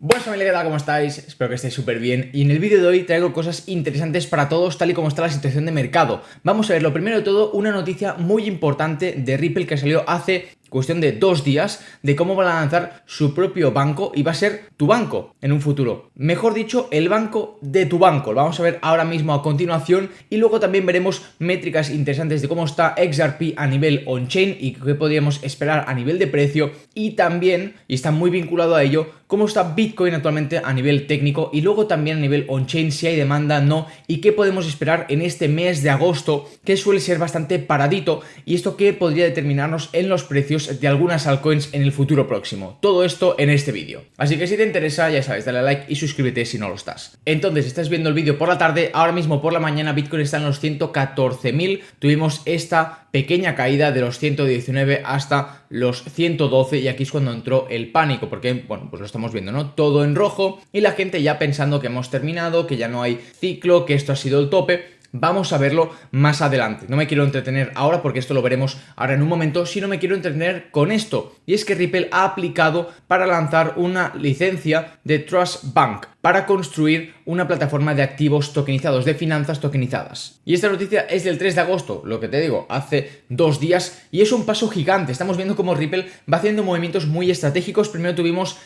Buenas familia, ¿qué tal? ¿Cómo estáis? Espero que estéis súper bien. Y en el vídeo de hoy traigo cosas interesantes para todos, tal y como está la situación de mercado. Vamos a ver, lo primero de todo, una noticia muy importante de Ripple que salió hace cuestión de 2 días, de cómo van a lanzar su propio banco y va a ser tu banco en un futuro. Mejor dicho, el banco de tu banco. Lo vamos a ver ahora mismo a continuación y luego también veremos métricas interesantes de cómo está XRP a nivel on-chain y qué podríamos esperar a nivel de precio y también, y está muy vinculado a ello, cómo está Bitcoin actualmente a nivel técnico y luego también a nivel on-chain, si hay demanda, no, y qué podemos esperar en este mes de agosto, que suele ser bastante paradito, y esto que podría determinarnos en los precios de algunas altcoins en el futuro próximo. Todo esto en este vídeo. Así que si te interesa, ya sabes, dale a like y suscríbete si no lo estás. Entonces, estás viendo el vídeo por la tarde, ahora mismo por la mañana Bitcoin está en los 114.000, tuvimos esta pequeña caída de los 119 hasta los 112 y aquí es cuando entró el pánico, porque, bueno, pues lo estamos viendo, ¿no? Todo en rojo y la gente ya pensando que hemos terminado, que ya no hay ciclo, que esto ha sido el tope. Vamos a verlo más adelante. No me quiero entretener ahora porque esto lo veremos ahora en un momento, sino me quiero entretener con esto. Y es que Ripple ha aplicado para lanzar una licencia de Trust Bank para construir una plataforma de activos tokenizados, de finanzas tokenizadas. Y esta noticia es del 3 de agosto, lo que te digo, hace 2 días, y es un paso gigante. Estamos viendo cómo Ripple va haciendo movimientos muy estratégicos. Primero tuvimos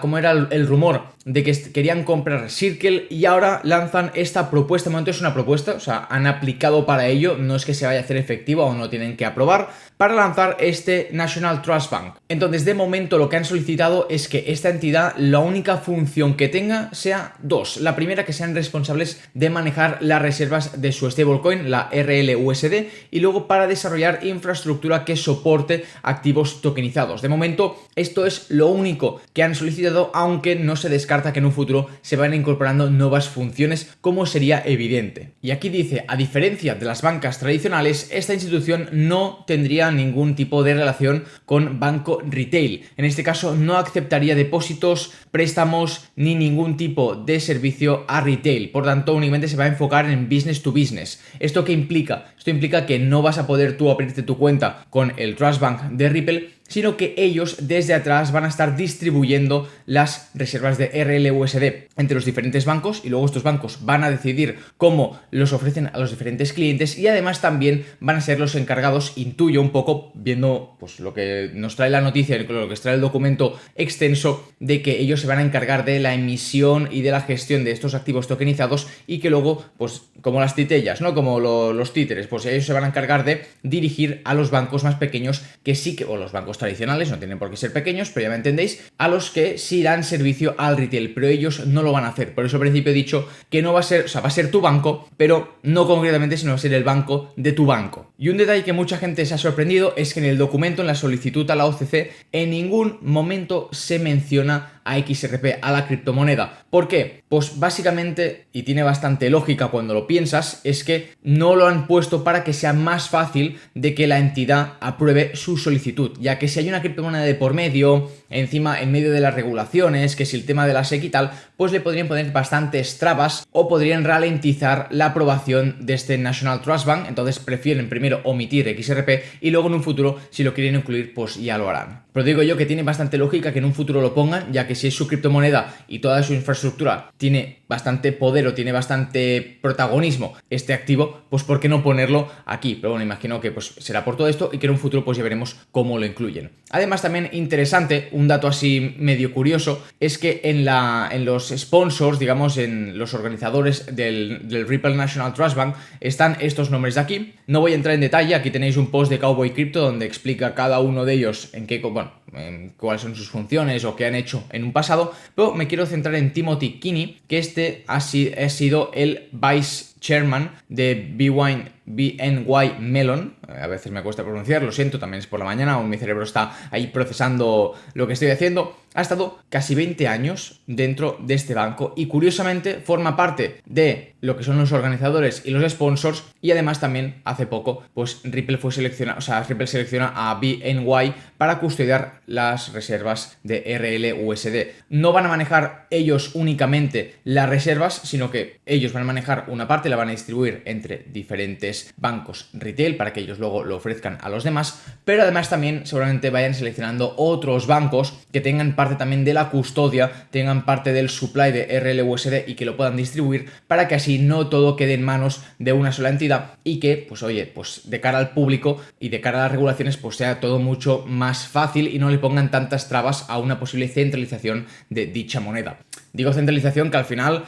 como era el rumor de que querían comprar Circle y ahora lanzan esta propuesta. De momento es una propuesta, o sea, han aplicado para ello, no es que se vaya a hacer efectiva o no tienen que aprobar, para lanzar este National Trust Bank. Entonces, de momento lo que han solicitado es que esta entidad, la única función que tenga sea dos. La primera, que sean responsables de manejar las reservas de su stablecoin, la RLUSD, y luego para desarrollar infraestructura que soporte activos tokenizados. De momento, esto es lo único que han solicitado, aunque no se descarta que en un futuro se vayan incorporando nuevas funciones, como sería evidente. Y aquí dice, a diferencia de las bancas tradicionales, esta institución no tendría ningún tipo de relación con banco retail. En este caso no aceptaría depósitos, préstamos ni ningún tipo de servicio a retail. Por tanto, únicamente se va a enfocar en business to business. ¿Esto qué implica? Esto implica que no vas a poder tú abrirte tu cuenta con el Trust Bank de Ripple, sino que ellos desde atrás van a estar distribuyendo las reservas de RLUSD entre los diferentes bancos y luego estos bancos van a decidir cómo los ofrecen a los diferentes clientes y además también van a ser los encargados, intuyo un poco, viendo pues lo que nos trae la noticia, lo que nos trae el documento extenso, de que ellos se van a encargar de la emisión y de la gestión de estos activos tokenizados y que luego, pues como las titellas, ¿no? Como los títeres, pues ellos se van a encargar de dirigir a los bancos más pequeños que sí que, o los bancos tradicionales, no tienen por qué ser pequeños, pero ya me entendéis, a los que sí dan servicio al retail, pero ellos no lo van a hacer. Por eso al principio he dicho que no va a ser, o sea, va a ser tu banco, pero no concretamente, sino va a ser el banco de tu banco. Y un detalle que mucha gente se ha sorprendido es que en el documento, en la solicitud a la OCC, en ningún momento se menciona a XRP, a la criptomoneda. ¿Por qué? Pues básicamente, y tiene bastante lógica cuando lo piensas, es que no lo han puesto para que sea más fácil de que la entidad apruebe su solicitud, ya que si hay una criptomoneda de por medio, encima en medio de las regulaciones, que si el tema de la SEC y tal, pues le podrían poner bastantes trabas o podrían ralentizar la aprobación de este National Trust Bank. Entonces prefieren primero omitir XRP y luego en un futuro, si lo quieren incluir, pues ya lo harán. Pero digo yo que tiene bastante lógica que en un futuro lo pongan, ya que si es su criptomoneda y toda su infraestructura tiene bastante poder o tiene bastante protagonismo este activo, pues ¿por qué no ponerlo aquí? Pero bueno, imagino que pues será por todo esto y que en un futuro pues ya veremos cómo lo incluyen. Además, también interesante, un dato así medio curioso, es que en los sponsors, digamos, en los organizadores del Ripple National Trust Bank, están estos nombres de aquí. No voy a entrar en detalle, aquí tenéis un post de Cowboy Crypto donde explica cada uno de ellos en qué, bueno, en cuáles son sus funciones o qué han hecho en un pasado, pero me quiero centrar en Timothy Kinney, que este ha sido el Vice Chairman de BNY Mellon. A veces me cuesta pronunciar, lo siento, también es por la mañana, mi cerebro está ahí procesando lo que estoy haciendo. Ha estado casi 20 años dentro de este banco y curiosamente forma parte de lo que son los organizadores y los sponsors, y además también hace poco pues Ripple Ripple selecciona a BNY para custodiar las reservas de RLUSD. No van a manejar ellos únicamente las reservas, sino que ellos van a manejar una parte parte la van a distribuir entre diferentes bancos retail para que ellos luego lo ofrezcan a los demás, pero además también seguramente vayan seleccionando otros bancos que tengan parte también de la custodia, tengan parte del supply de RLUSD y que lo puedan distribuir para que así no todo quede en manos de una sola entidad y que, pues oye, pues de cara al público y de cara a las regulaciones, pues sea todo mucho más fácil y no le pongan tantas trabas a una posible centralización de dicha moneda. Digo centralización que al final,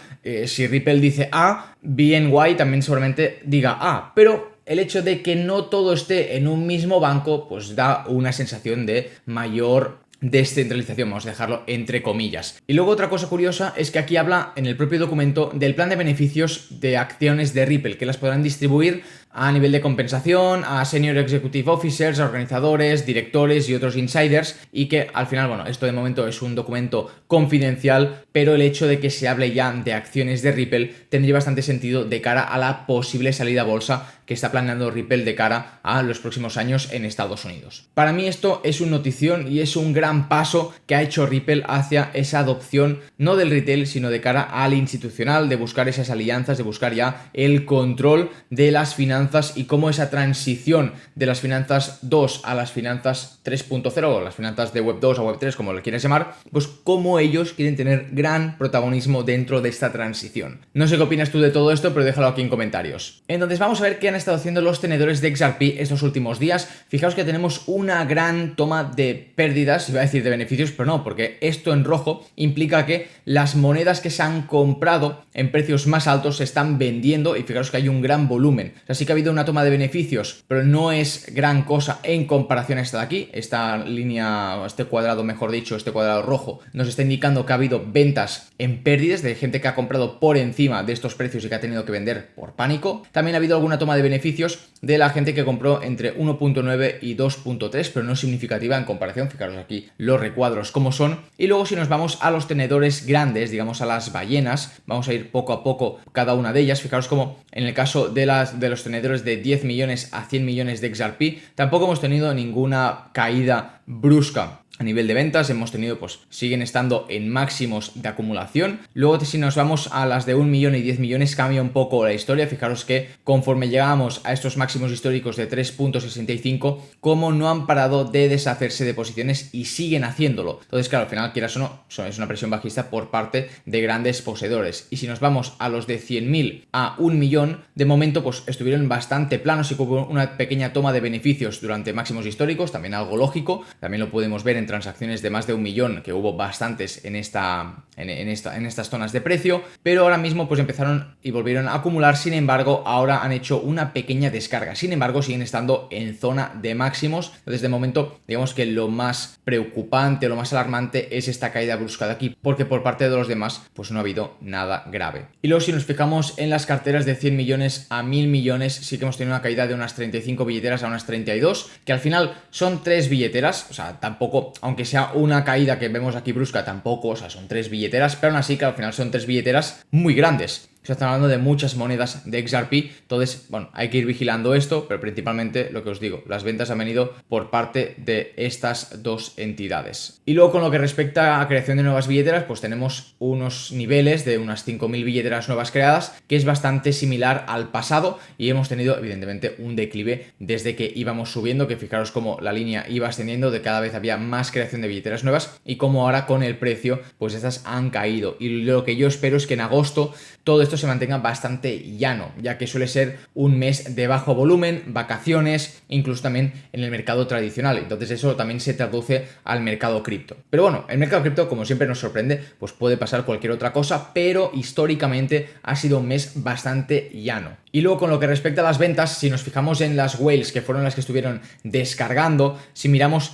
si Ripple dice A, BNY también seguramente diga A, pero el hecho de que no todo esté en un mismo banco, pues da una sensación de mayor descentralización, vamos a dejarlo entre comillas. Y luego otra cosa curiosa es que aquí habla en el propio documento del plan de beneficios de acciones de Ripple, que las podrán distribuir a nivel de compensación, a Senior Executive Officers, a organizadores, directores y otros insiders, y que al final, bueno, esto de momento es un documento confidencial, pero el hecho de que se hable ya de acciones de Ripple tendría bastante sentido de cara a la posible salida a bolsa que está planeando Ripple de cara a los próximos años en Estados Unidos. Para mí esto es una notición y es un gran paso que ha hecho Ripple hacia esa adopción no del retail, sino de cara al institucional, de buscar esas alianzas, de buscar ya el control de las finanzas y cómo esa transición de las finanzas 2 a las finanzas 3.0 o las finanzas de Web 2 a Web 3, como lo quieras llamar, pues cómo ellos quieren tener gran protagonismo dentro de esta transición. No sé qué opinas tú de todo esto, pero déjalo aquí en comentarios. Entonces vamos a ver qué han estado haciendo los tenedores de XRP estos últimos días. Fijaos que tenemos una gran toma de pérdidas, iba a decir de beneficios, pero no, porque esto en rojo implica que las monedas que se han comprado en precios más altos se están vendiendo y fijaos que hay un gran volumen. O sea, sí que ha habido una toma de beneficios, pero no es gran cosa en comparación a esta de aquí. Esta línea, este cuadrado, mejor dicho, este cuadrado rojo, nos está indicando que ha habido ventas en pérdidas de gente que ha comprado por encima de estos precios y que ha tenido que vender por pánico. También ha habido alguna toma de beneficios de la gente que compró entre 1.9 y 2.3, pero no significativa en comparación. Fijaros aquí los recuadros como son. Y luego si nos vamos a los tenedores grandes, digamos a las ballenas, vamos a ir poco a poco cada una de ellas. Fijaros como en el caso de los tenedores de 10 millones a 100 millones de XRP, tampoco hemos tenido ninguna caída brusca. A nivel de ventas hemos tenido, pues siguen estando en máximos de acumulación. Luego si nos vamos a las de 1 millón y 10 millones cambia un poco la historia. Fijaros que conforme llegamos a estos máximos históricos de 3.65, como no han parado de deshacerse de posiciones y siguen haciéndolo. Entonces claro, al final quieras o no, es una presión bajista por parte de grandes poseedores. Y si nos vamos a los de 100.000 a 1 millón, de momento pues estuvieron bastante planos y hubo una pequeña toma de beneficios durante máximos históricos, también algo lógico. También lo podemos ver en transacciones de más de 1 millón, que hubo bastantes en estas zonas de precio, pero ahora mismo pues empezaron y volvieron a acumular. Sin embargo, ahora han hecho una pequeña descarga. Sin embargo, siguen estando en zona de máximos. Entonces, de momento, digamos que lo más preocupante, lo más alarmante es esta caída brusca de aquí, porque por parte de los demás, pues no ha habido nada grave. Y luego, si nos fijamos en las carteras de 100 millones a 1000 millones, sí que hemos tenido una caída de unas 35 billeteras a unas 32, que al final son 3 billeteras, o sea, tampoco, aunque sea una caída que vemos aquí brusca, tampoco, o sea, son 3 billeteras, pero aún así que al final son 3 billeteras muy grandes. Se está hablando de muchas monedas de XRP, entonces, bueno, hay que ir vigilando esto, pero principalmente lo que os digo, las ventas han venido por parte de estas dos entidades. Y luego con lo que respecta a creación de nuevas billeteras, pues tenemos unos niveles de unas 5.000 billeteras nuevas creadas, que es bastante similar al pasado y hemos tenido evidentemente un declive desde que íbamos subiendo, que fijaros cómo la línea iba ascendiendo, de cada vez había más creación de billeteras nuevas y como ahora con el precio, pues estas han caído. Y lo que yo espero es que en agosto todo esto se mantenga bastante llano, ya que suele ser un mes de bajo volumen, vacaciones, incluso también en el mercado tradicional. Entonces eso también se traduce al mercado cripto. Pero bueno, el mercado cripto, como siempre nos sorprende, pues puede pasar cualquier otra cosa, pero históricamente ha sido un mes bastante llano. Y luego con lo que respecta a las ventas, si nos fijamos en las whales, que fueron las que estuvieron descargando, si miramos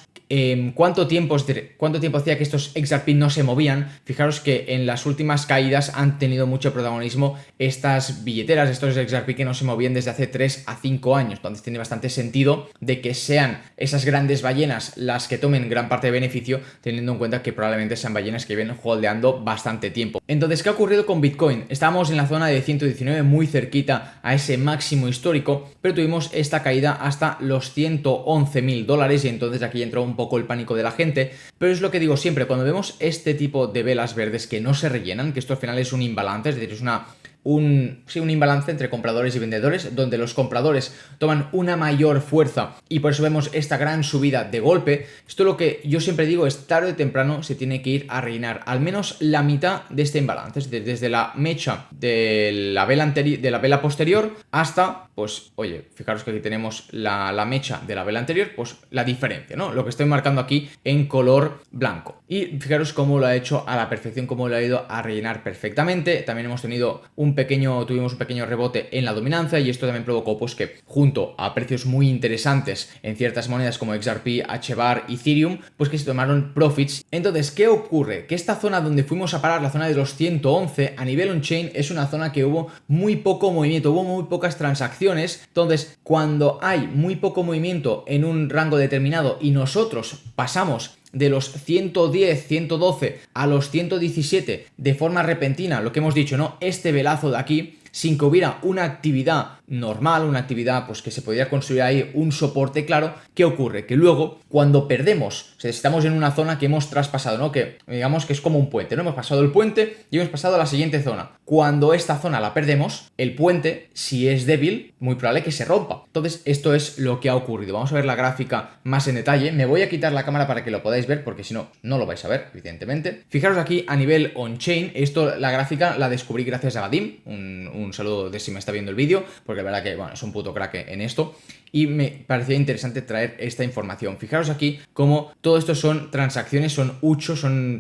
¿cuánto tiempo hacía que estos XRP no se movían? Fijaros que en las últimas caídas han tenido mucho protagonismo estas billeteras, estos XRP que no se movían desde hace 3 a 5 años. Entonces tiene bastante sentido de que sean esas grandes ballenas las que tomen gran parte de beneficio, teniendo en cuenta que probablemente sean ballenas que vienen holdeando bastante tiempo. Entonces, ¿qué ha ocurrido con Bitcoin? Estábamos en la zona de 119, muy cerquita a ese máximo histórico, pero tuvimos esta caída hasta los $111.000 y entonces aquí entró un poco el pánico de la gente, pero es lo que digo siempre, cuando vemos este tipo de velas verdes que no se rellenan, que esto al final es un imbalance, es decir, es un imbalance entre compradores y vendedores, donde los compradores toman una mayor fuerza y por eso vemos esta gran subida de golpe. Esto lo que yo siempre digo es tarde o temprano se tiene que ir a rellenar al menos la mitad de este imbalance, es decir, desde la mecha de la vela posterior hasta, pues, oye, fijaros que aquí tenemos la mecha de la vela anterior, pues la diferencia, ¿no? Lo que estoy marcando aquí en color blanco. Y fijaros cómo lo ha hecho a la perfección, cómo lo ha ido a rellenar perfectamente. También tuvimos un pequeño rebote en la dominancia y esto también provocó pues que junto a precios muy interesantes en ciertas monedas como XRP, HBAR, Ethereum, pues que se tomaron profits. Entonces, ¿qué ocurre? Que esta zona donde fuimos a parar, la zona de los 111 a nivel on-chain, es una zona que hubo muy poco movimiento, hubo muy pocas transacciones. Entonces, cuando hay muy poco movimiento en un rango determinado y nosotros pasamos de los 110, 112 a los 117 de forma repentina, lo que hemos dicho, ¿no? Este velazo de aquí, sin que hubiera una actividad normal, una actividad pues que se podría construir ahí un soporte claro, ¿qué ocurre? Que luego cuando perdemos, o sea, estamos en una zona que hemos traspasado, ¿no? Que digamos que es como un puente, ¿no? Hemos pasado el puente y hemos pasado a la siguiente zona. Cuando esta zona la perdemos, el puente, si es débil, muy probable que se rompa. Entonces, esto es lo que ha ocurrido. Vamos a ver la gráfica más en detalle. Me voy a quitar la cámara para que lo podáis ver, porque si no, no lo vais a ver, evidentemente. Fijaros aquí a nivel on-chain, la gráfica la descubrí gracias a Vadim, un saludo de si me está viendo el vídeo, porque la verdad que, bueno, es un puto crack en esto. Y me parecía interesante traer esta información. Fijaros aquí cómo todo esto son transacciones, son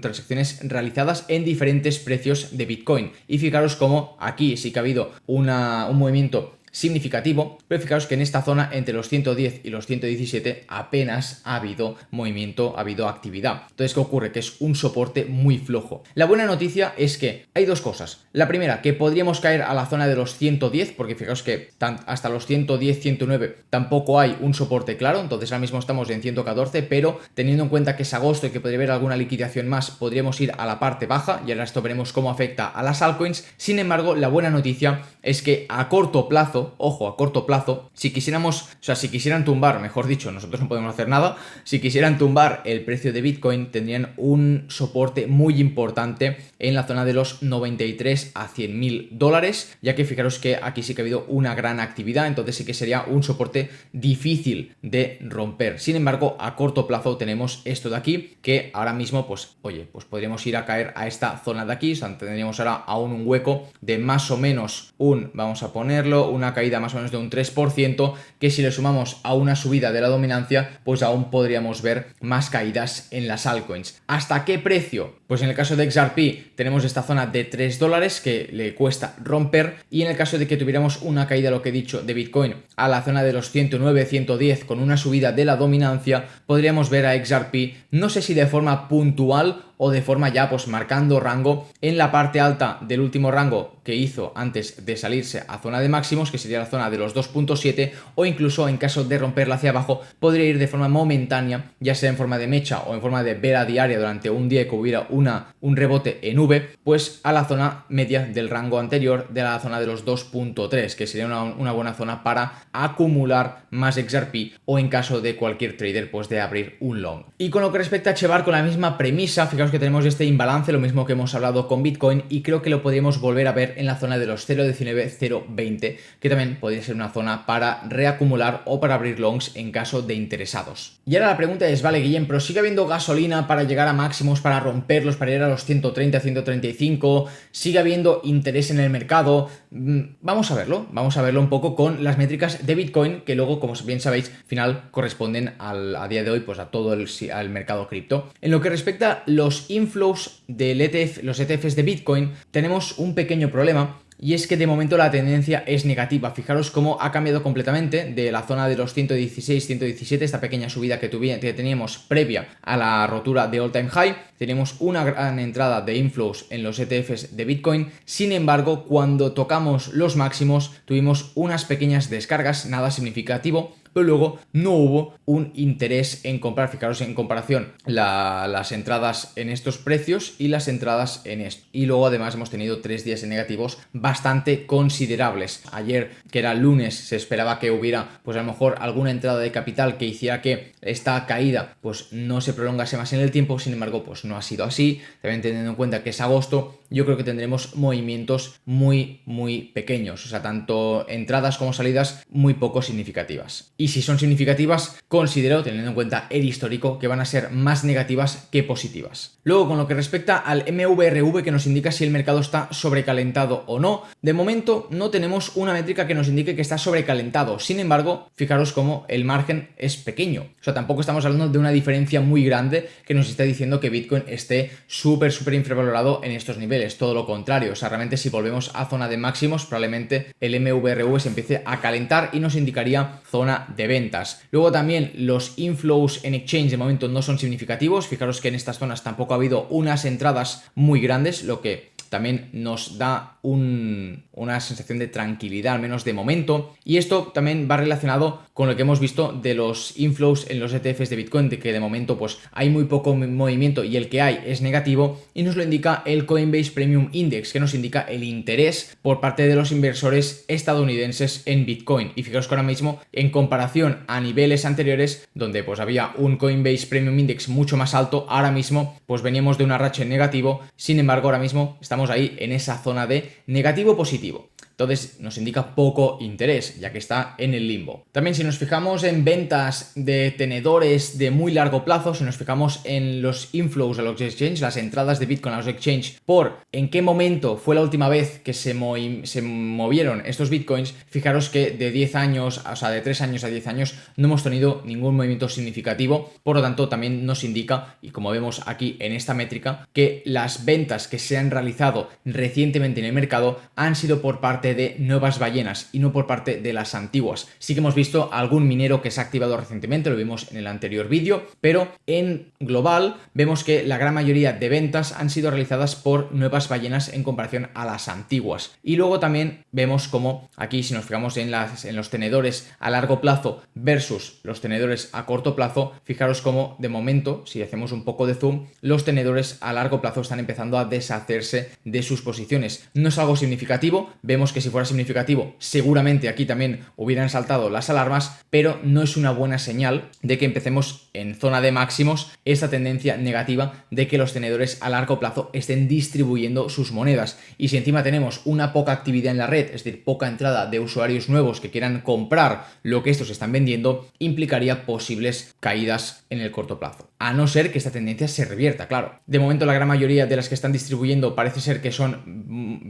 transacciones realizadas en diferentes precios de Bitcoin. Y fijaros cómo aquí sí que ha habido un movimiento significativo, pero fijaros que en esta zona entre los 110 y los 117 apenas ha habido movimiento, ha habido actividad. Entonces, ¿qué ocurre? Que es un soporte muy flojo. La buena noticia es que hay dos cosas. La primera, que podríamos caer a la zona de los 110, porque fijaos que hasta los 110, 109 tampoco hay un soporte claro, entonces ahora mismo estamos en 114, pero teniendo en cuenta que es agosto y que podría haber alguna liquidación más, podríamos ir a la parte baja y ahora esto veremos cómo afecta a las altcoins. Sin embargo, la buena noticia es que a corto plazo, ojo, a corto plazo, si quisieran tumbar, mejor dicho, nosotros no podemos hacer nada, si quisieran tumbar el precio de Bitcoin, tendrían un soporte muy importante en la zona de los 93 a 100.000 dólares, ya que fijaros que aquí sí que ha habido una gran actividad, entonces sí que sería un soporte difícil de romper. Sin embargo, a corto plazo tenemos esto de aquí, que ahora mismo, pues, oye, pues podríamos ir a caer a esta zona de aquí, o sea, tendríamos ahora aún un hueco de más o menos vamos a ponerlo, una caída más o menos de un 3%, que si le sumamos a una subida de la dominancia, pues aún podríamos ver más caídas en las altcoins. ¿Hasta qué precio? Pues en el caso de XRP tenemos esta zona de 3 dólares que le cuesta romper, y en el caso de que tuviéramos una caída, lo que he dicho, de Bitcoin a la zona de los 109, 110 con una subida de la dominancia, podríamos ver a XRP, no sé si de forma puntual o de forma ya pues marcando rango en la parte alta del último rango que hizo antes de salirse a zona de máximos, que sería la zona de los 2.7, o incluso en caso de romperla hacia abajo podría ir de forma momentánea, ya sea en forma de mecha o en forma de vela diaria durante un día que hubiera un rebote en V, pues a la zona media del rango anterior, de la zona de los 2.3, que sería una buena zona para acumular más XRP o en caso de cualquier trader pues de abrir un long. Y con lo que respecta a HBAR, con la misma premisa, fijaos que tenemos este imbalance, lo mismo que hemos hablado con Bitcoin, y creo que lo podríamos volver a ver en la zona de los 0.19, 0.20, que también podría ser una zona para reacumular o para abrir longs en caso de interesados. Y ahora la pregunta es, vale, Guillem, pero sigue habiendo gasolina para llegar a máximos, para romperlos, para ir a los 130, 135, sigue habiendo interés en el mercado. Vamos a verlo un poco con las métricas de Bitcoin, que luego, como bien sabéis, al final corresponden a día de hoy pues a todo al mercado cripto. En lo que respecta a los inflows del ETF, los ETFs de Bitcoin, tenemos un pequeño problema. Y es que de momento la tendencia es negativa. Fijaros cómo ha cambiado completamente de la zona de los 116, 117, esta pequeña subida que teníamos previa a la rotura de all time high. Tenemos una gran entrada de inflows en los ETFs de Bitcoin. Sin embargo, cuando tocamos los máximos, tuvimos unas pequeñas descargas, nada significativo, pero luego no hubo un interés en comprar. Fijaros en comparación las entradas en estos precios y las entradas en esto. Y luego además hemos tenido 3 días en negativos bastante considerables. Ayer, que era lunes, se esperaba que hubiera pues a lo mejor alguna entrada de capital que hiciera que esta caída pues no se prolongase más en el tiempo. Sin embargo, pues no ha sido así. También teniendo en cuenta que es agosto, yo creo que tendremos movimientos muy pequeños, o sea, tanto entradas como salidas muy poco significativas. Y si son significativas, considero, teniendo en cuenta el histórico, que van a ser más negativas que positivas. Luego, con lo que respecta al MVRV, que nos indica si el mercado está sobrecalentado o no, de momento no tenemos una métrica que nos indique que está sobrecalentado. Sin embargo, fijaros cómo el margen es pequeño, o sea, tampoco estamos hablando de una diferencia muy grande que nos esté diciendo que Bitcoin esté súper infravalorado en estos niveles. Todo lo contrario, o sea, realmente si volvemos a zona de máximos, probablemente el MVRV se empiece a calentar y nos indicaría zona de ventas. Luego también los inflows en exchange de momento no son significativos. Fijaros que en estas zonas tampoco ha habido unas entradas muy grandes, lo que también nos da una sensación de tranquilidad, al menos de momento. Y esto también va relacionado con lo que hemos visto de los inflows en los ETFs de Bitcoin, de que de momento pues hay muy poco movimiento y el que hay es negativo, y nos lo indica el Coinbase Premium Index, que nos indica el interés por parte de los inversores estadounidenses en Bitcoin. Y fijaros que ahora mismo, en comparación a niveles anteriores, donde pues había un Coinbase Premium Index mucho más alto, ahora mismo pues veníamos de una racha en negativo. Sin embargo, ahora mismo estamos ahí en esa zona de negativo positivo. Entonces nos indica poco interés, ya que está en el limbo. También si nos fijamos en ventas de tenedores de muy largo plazo, si nos fijamos en los inflows a los exchanges, las entradas de Bitcoin a los exchanges, por en qué momento fue la última vez que se movieron estos Bitcoins, fijaros que de 10 años, o sea, de 3 años a 10 años, no hemos tenido ningún movimiento significativo. Por lo tanto, también nos indica, y como vemos aquí en esta métrica, que las ventas que se han realizado recientemente en el mercado han sido por parte de nuevas ballenas y no por parte de las antiguas. Sí que hemos visto algún minero que se ha activado recientemente, lo vimos en el anterior vídeo, pero en global vemos que la gran mayoría de ventas han sido realizadas por nuevas ballenas en comparación a las antiguas. Y luego también vemos como aquí, si nos fijamos en los tenedores a largo plazo versus los tenedores a corto plazo, fijaros como de momento, si hacemos un poco de zoom, los tenedores a largo plazo están empezando a deshacerse de sus posiciones. No es algo significativo, vemos que si fuera significativo seguramente aquí también hubieran saltado las alarmas, pero no es una buena señal de que empecemos en zona de máximos esta tendencia negativa de que los tenedores a largo plazo estén distribuyendo sus monedas. Y si encima tenemos una poca actividad en la red, es decir, poca entrada de usuarios nuevos que quieran comprar lo que estos están vendiendo, implicaría posibles caídas en el corto plazo. A no ser que esta tendencia se revierta, claro. De momento la gran mayoría de las que están distribuyendo parece ser que son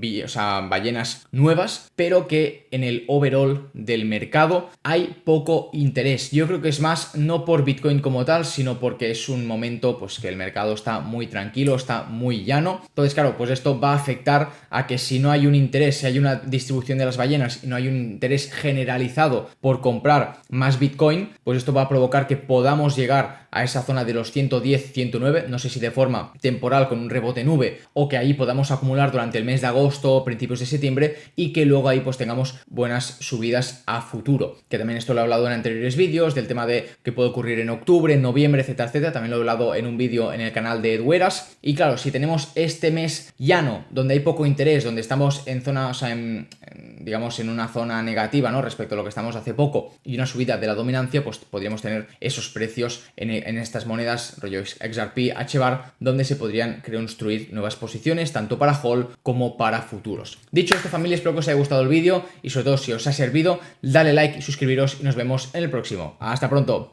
ballenas nuevas, pero que en el overall del mercado hay poco interés. Yo creo que es más no por Bitcoin como tal, sino porque es un momento pues que el mercado está muy tranquilo, está muy llano. Entonces, claro, pues esto va a afectar a que si no hay un interés, si hay una distribución de las ballenas y no hay un interés generalizado por comprar más Bitcoin, pues esto va a provocar que podamos llegar a esa zona de los 110, 109, no sé si de forma temporal con un rebote en V o que ahí podamos acumular durante el mes de agosto, principios de septiembre, y que luego ahí pues tengamos buenas subidas a futuro. Que también esto lo he hablado en anteriores vídeos, del tema de que puede ocurrir en octubre, en noviembre, etcétera, etcétera. También lo he hablado en un vídeo en el canal de Edueras. Y claro, si tenemos este mes llano, donde hay poco interés, donde estamos en zona, o sea, digamos en una zona negativa, ¿no?, respecto a lo que estamos hace poco, y una subida de la dominancia, pues podríamos tener esos precios en estas monedas, rollo XRP, HBAR, donde se podrían construir nuevas posiciones, tanto para hold como para futuros. Dicho esto, familia, espero que os haya gustado el vídeo y sobre todo si os ha servido, dale like y suscribiros y nos vemos en el próximo. ¡Hasta pronto!